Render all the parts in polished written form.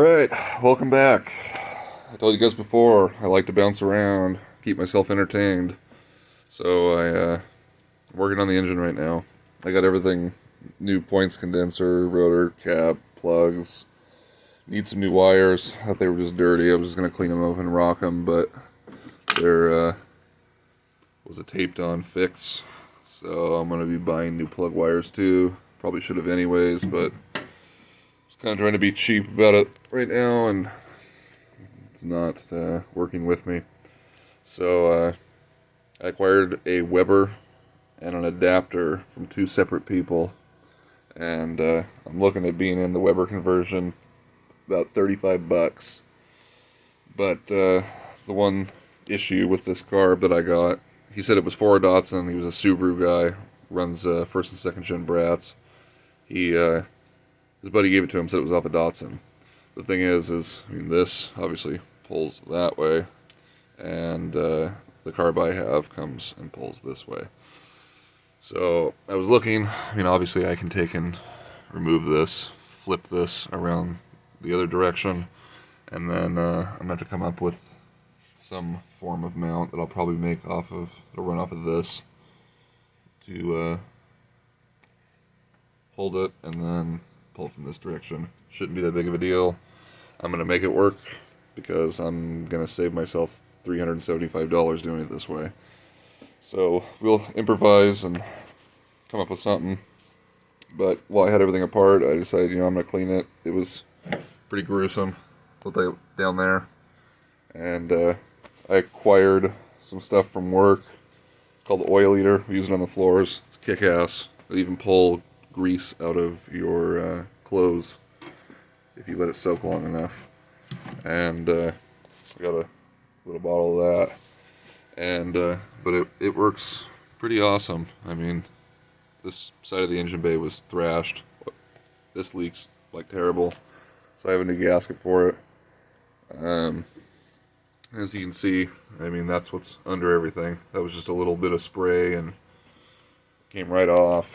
Alright, welcome back. I told you guys before, I like to bounce around, keep myself entertained. So I'm working on the engine right now. I got everything, new points condenser, rotor, cap, plugs. Need some new wires. I thought they were just dirty. I was just going to clean them up and rock them, but they're, was a taped on fix. So I'm going to be buying new plug wires too. Probably should have anyways, but kind of trying to be cheap about it right now, and it's not working with me. So I acquired a Weber and an adapter from two separate people, and I'm looking at being in the Weber conversion about 35 bucks. But the one issue with this carb that I got, he said it was for a Datsun. He was a Subaru guy, runs first and second gen brats. His buddy gave it to him, said it was off a Datsun. The thing is I mean, this obviously pulls that way, and the carb I have comes and pulls this way. So I was looking, I mean, obviously I can take and remove this, flip this around the other direction, and then I'm going to have to come up with some form of mount that I'll probably make it'll run off of this to hold it, and then pull from this direction. Shouldn't be that big of a deal. I'm going to make it work because I'm going to save myself $375 doing it this way. So we'll improvise and come up with something. But while I had everything apart, I decided, I'm going to clean it. It was pretty gruesome. Put that down there. And I acquired some stuff from work. It's called the oil eater. We use it on the floors. It's kick-ass. It even pull grease out of your clothes if you let it soak long enough. And I got a little bottle of that, and but it works pretty awesome. I mean, this side of the engine bay was thrashed. This leaks like terrible, so I have a new gasket for it. As you can see, I mean, that's what's under everything. That was just a little bit of spray and came right off.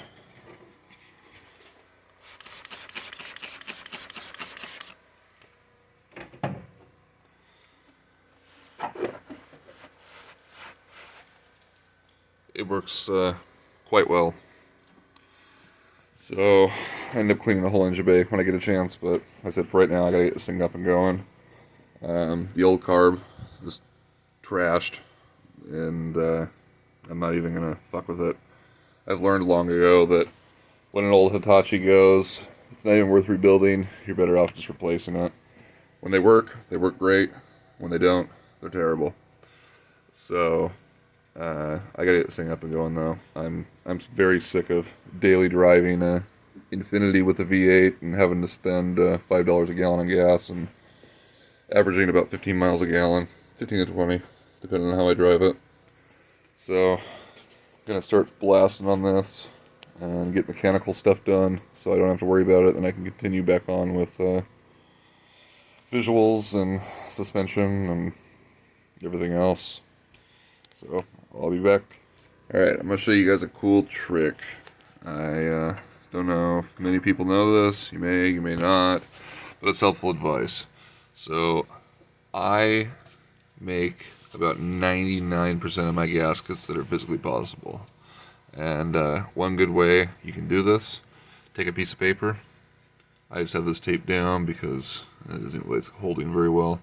It works quite well. So I end up cleaning the whole engine bay when I get a chance, but like I said, for right now I gotta get this thing up and going. The old carb is trashed, and I'm not even gonna fuck with it. I've learned long ago that when an old Hitachi goes, it's not even worth rebuilding. You're better off just replacing it. When they work great. When they don't, they're terrible. So I gotta get this thing up and going though. I'm very sick of daily driving Infinity with a V8 and having to spend $5 a gallon on gas and averaging about 15 miles a gallon, 15 to 20, depending on how I drive it. So I'm gonna start blasting on this and get mechanical stuff done, so I don't have to worry about it, and I can continue back on with visuals and suspension and everything else. So I'll be back. Alright, I'm going to show you guys a cool trick. I don't know if many people know this. You may not, but it's helpful advice. So I make about 99% of my gaskets that are physically possible. And one good way you can do this, take a piece of paper. I just have this taped down because it isn't really holding very well.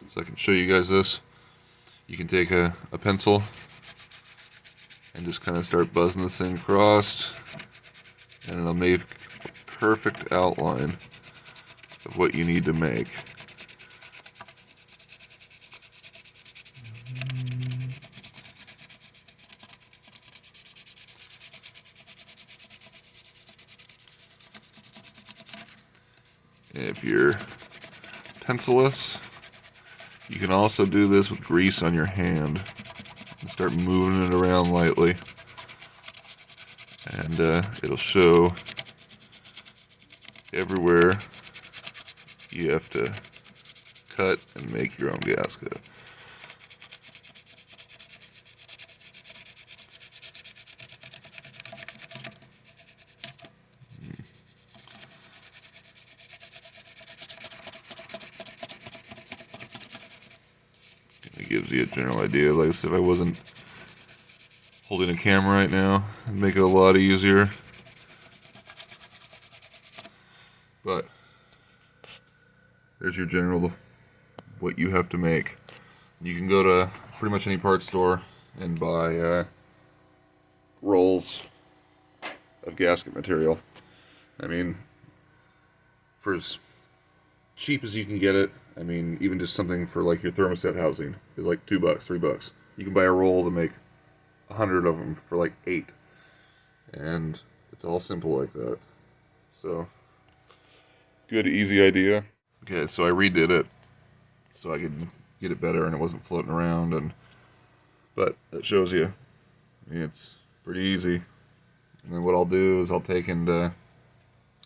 So I can show you guys this. You can take a pencil and just kind of start buzzing this thing across, and it'll make a perfect outline of what you need to make. If you're pencilless, you can also do this with grease on your hand and start moving it around lightly, and it'll show everywhere you have to cut and make your own gasket. gives you a general idea. Like I said, if I wasn't holding a camera right now, it'd make it a lot easier. But there's your general, what you have to make. You can go to pretty much any parts store and buy rolls of gasket material. I mean, for as cheap as you can get it, I mean, even just something for like your thermostat housing is like $2, $3. You can buy a roll to make 100 of them for like $8, and it's all simple like that. So, good, easy idea. Okay, so I redid it so I could get it better and it wasn't floating around. But that shows you, I mean, it's pretty easy. And then what I'll do is I'll take and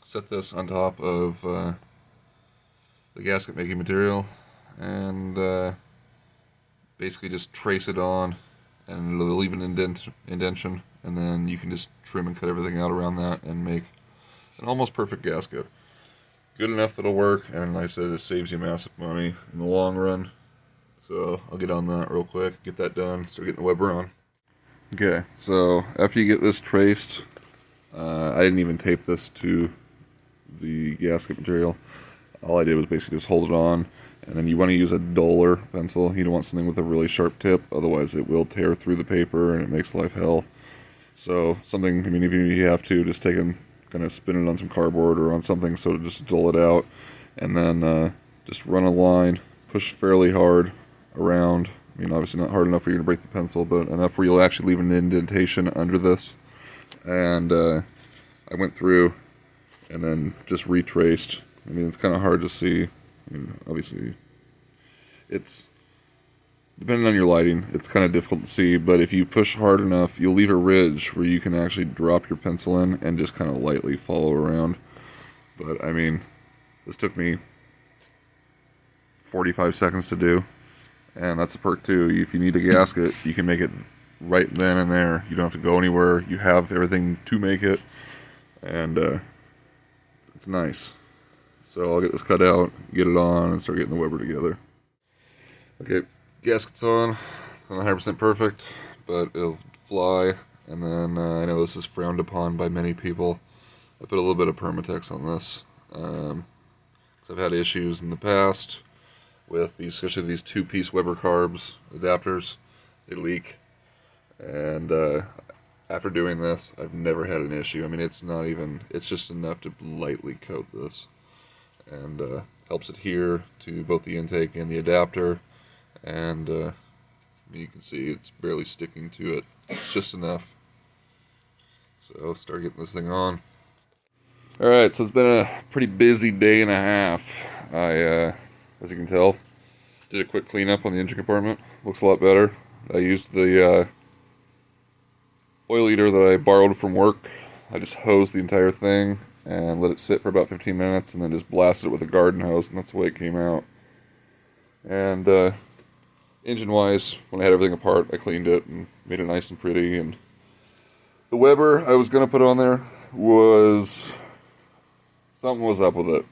set this on top of the gasket making material and basically just trace it on, and it'll leave an indentation, and then you can just trim and cut everything out around that and make an almost perfect gasket. Good enough that'll work, and like I said, it saves you massive money in the long run. So I'll get on that real quick, get that done, start getting the Weber on. Okay, so after you get this traced, I didn't even tape this to the gasket material. All I did was basically just hold it on, and then you want to use a duller pencil. You don't want something with a really sharp tip, otherwise it will tear through the paper and it makes life hell. So something, I mean, if you have to, just take and kind of spin it on some cardboard or on something so to just dull it out, and then just run a line, push fairly hard around. I mean, obviously not hard enough for you to break the pencil, but enough where you'll actually leave an indentation under this. And I went through and then just retraced. I mean, it's kind of hard to see. I mean, obviously, it's depending on your lighting, it's kind of difficult to see, but if you push hard enough, you'll leave a ridge where you can actually drop your pencil in and just kind of lightly follow around. But, I mean, this took me 45 seconds to do, and that's a perk too. If you need a gasket, you can make it right then and there. You don't have to go anywhere. You have everything to make it, and it's nice. So I'll get this cut out, get it on, and start getting the Weber together. Okay, gasket's on. It's not 100% perfect, but it'll fly. And then I know this is frowned upon by many people. I put a little bit of Permatex on this, because I've had issues in the past with these, especially these two-piece Weber carbs adapters. They leak, and after doing this, I've never had an issue. I mean, it's just enough to lightly coat this, and helps adhere to both the intake and the adapter, and you can see it's barely sticking to it. It's just enough. So start getting this thing on. Alright, so it's been a pretty busy day and a half. I, as you can tell, did a quick cleanup on the engine compartment. Looks a lot better. I used the oil eater that I borrowed from work. I just hosed the entire thing and let it sit for about 15 minutes, and then just blasted it with a garden hose, and that's the way it came out. And engine-wise, when I had everything apart, I cleaned it and made it nice and pretty. And the Weber I was going to put on there something was up with it.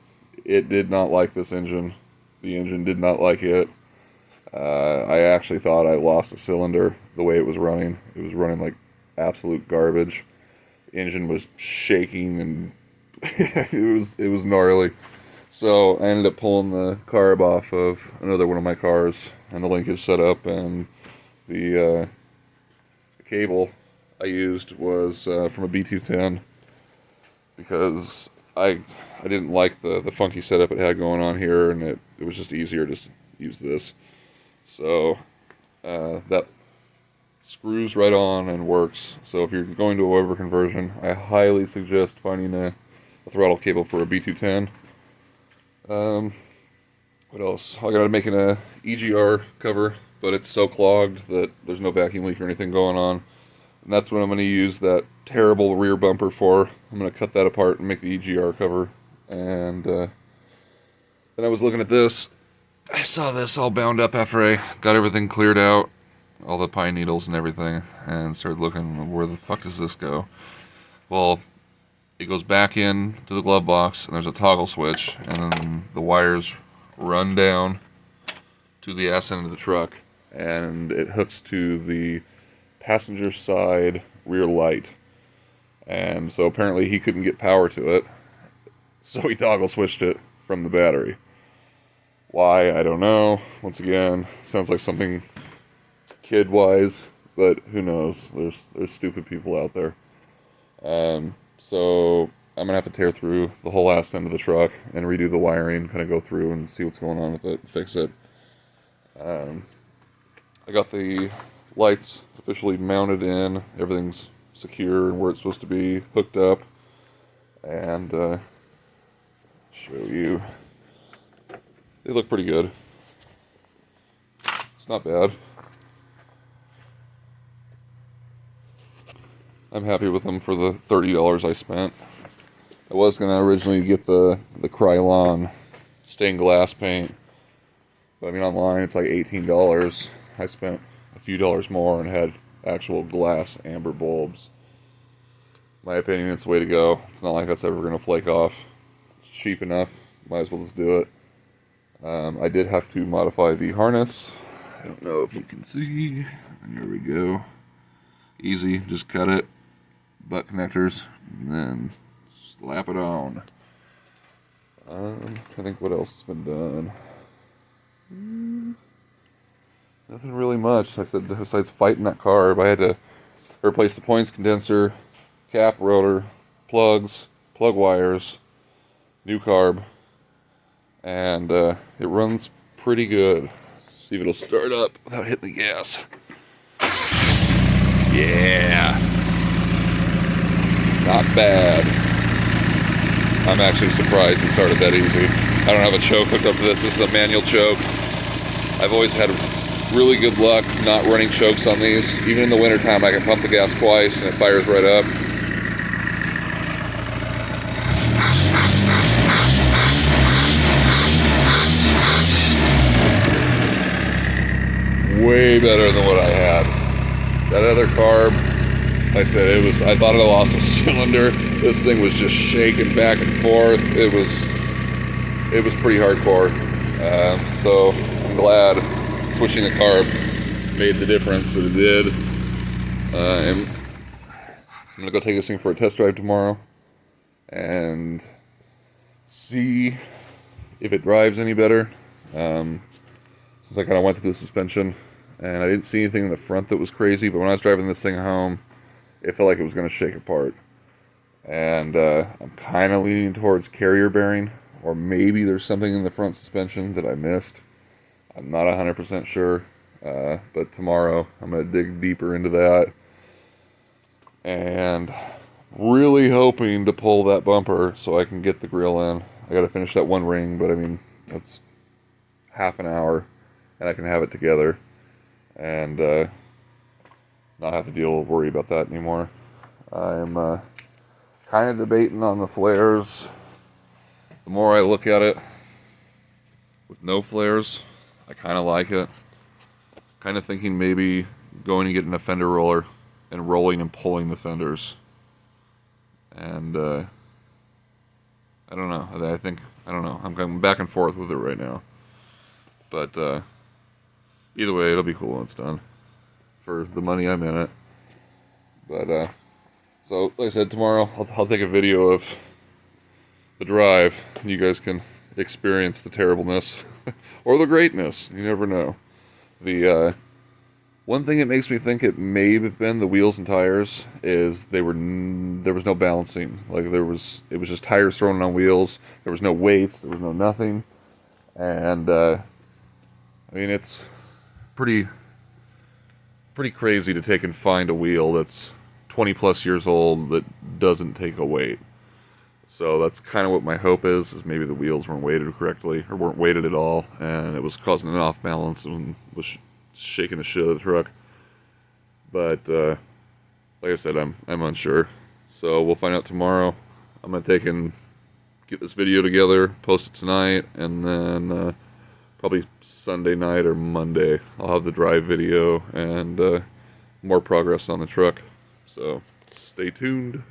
It did not like this engine. The engine did not like it. I actually thought I lost a cylinder the way it was running. It was running like absolute garbage. The engine was shaking, and it was gnarly. So I ended up pulling the carb off of another one of my cars, and the linkage set up, and the cable I used was from a B210, because I didn't like the funky setup it had going on here, and it was just easier to use this. So that screws right on and works. So if you're going to a Weber conversion, I highly suggest finding a throttle cable for a B210. What else? I gotta make an EGR cover, but it's so clogged that there's no vacuum leak or anything going on. And that's what I'm going to use that terrible rear bumper for. I'm going to cut that apart and make the EGR cover. And then I was looking at this. I saw this all bound up after I got everything cleared out, all the pine needles and everything, and started looking, where the fuck does this go? Well, it goes back in to the glove box, and there's a toggle switch, and then the wires run down to the ass end of the truck. and it hooks to the passenger side rear light. And so apparently he couldn't get power to it, so he toggle switched it from the battery. Why, I don't know. Once again, sounds like something kid-wise, but who knows? There's stupid people out there. So I'm gonna have to tear through the whole ass end of the truck and redo the wiring, kind of go through and see what's going on with it, fix it. I got the lights officially mounted in. Everything's secure and where it's supposed to be, hooked up, and show you. They look pretty good. It's not bad. I'm happy with them for the $30 I spent. I was going to originally get the Krylon stained glass paint, but I mean online it's like $18. I spent a few dollars more and had actual glass amber bulbs. My opinion, it's the way to go. It's not like that's ever going to flake off. It's cheap enough. Might as well just do it. I did have to modify the harness. I don't know if you can see. There we go. Easy. Just cut it. Butt connectors. And then slap it on. I think what else has been done. Nothing really much. I said besides fighting that carb, I had to replace the points condenser, cap, rotor, plugs, plug wires, new carb, and it runs pretty good. See if it'll start up without hitting the gas. Yeah, not bad. I'm actually surprised it started that easy. I don't have a choke hooked up to this. This is a manual choke. I've always had really good luck not running chokes on these. Even in the wintertime, I can pump the gas twice and it fires right up. Way better than what I had. That other carb, like I said, I thought I lost a cylinder. This thing was just shaking back and forth. It was pretty hardcore. So I'm glad switching a carb made the difference that it did. I'm gonna go take this thing for a test drive tomorrow and see if it drives any better. Since I kind of went through the suspension and I didn't see anything in the front that was crazy, but when I was driving this thing home, it felt like it was going to shake apart. And I'm kind of leaning towards carrier bearing, or maybe there's something in the front suspension that I missed. I'm not 100% sure, but tomorrow I'm going to dig deeper into that. And really hoping to pull that bumper so I can get the grill in. I got to finish that one ring, but I mean, that's half an hour, and I can have it together and not have to worry about that anymore. I'm kind of debating on the flares. The more I look at it with no flares, I kind of like it. Kind of thinking maybe going and getting a fender roller and rolling and pulling the fenders. And I don't know. I don't know. I'm going back and forth with it right now. But either way, it'll be cool when it's done. For the money I'm in it. But so like I said, tomorrow I'll take a video of the drive. And you guys can experience the terribleness or the greatness. You never know. The one thing that makes me think it may have been the wheels and tires is there was no balancing. Like it was just tires thrown on wheels. There was no weights. There was no nothing. And I mean, it's pretty crazy to take and find a wheel that's 20 plus years old that doesn't take a weight. So that's kind of what my hope is maybe the wheels weren't weighted correctly or weren't weighted at all, and it was causing an off balance and was shaking the shit out of the truck. But like I said, I'm unsure. So we'll find out tomorrow. I'm gonna take and get this video together, post it tonight, and then probably Sunday night or Monday I'll have the drive video and more progress on the truck. So stay tuned.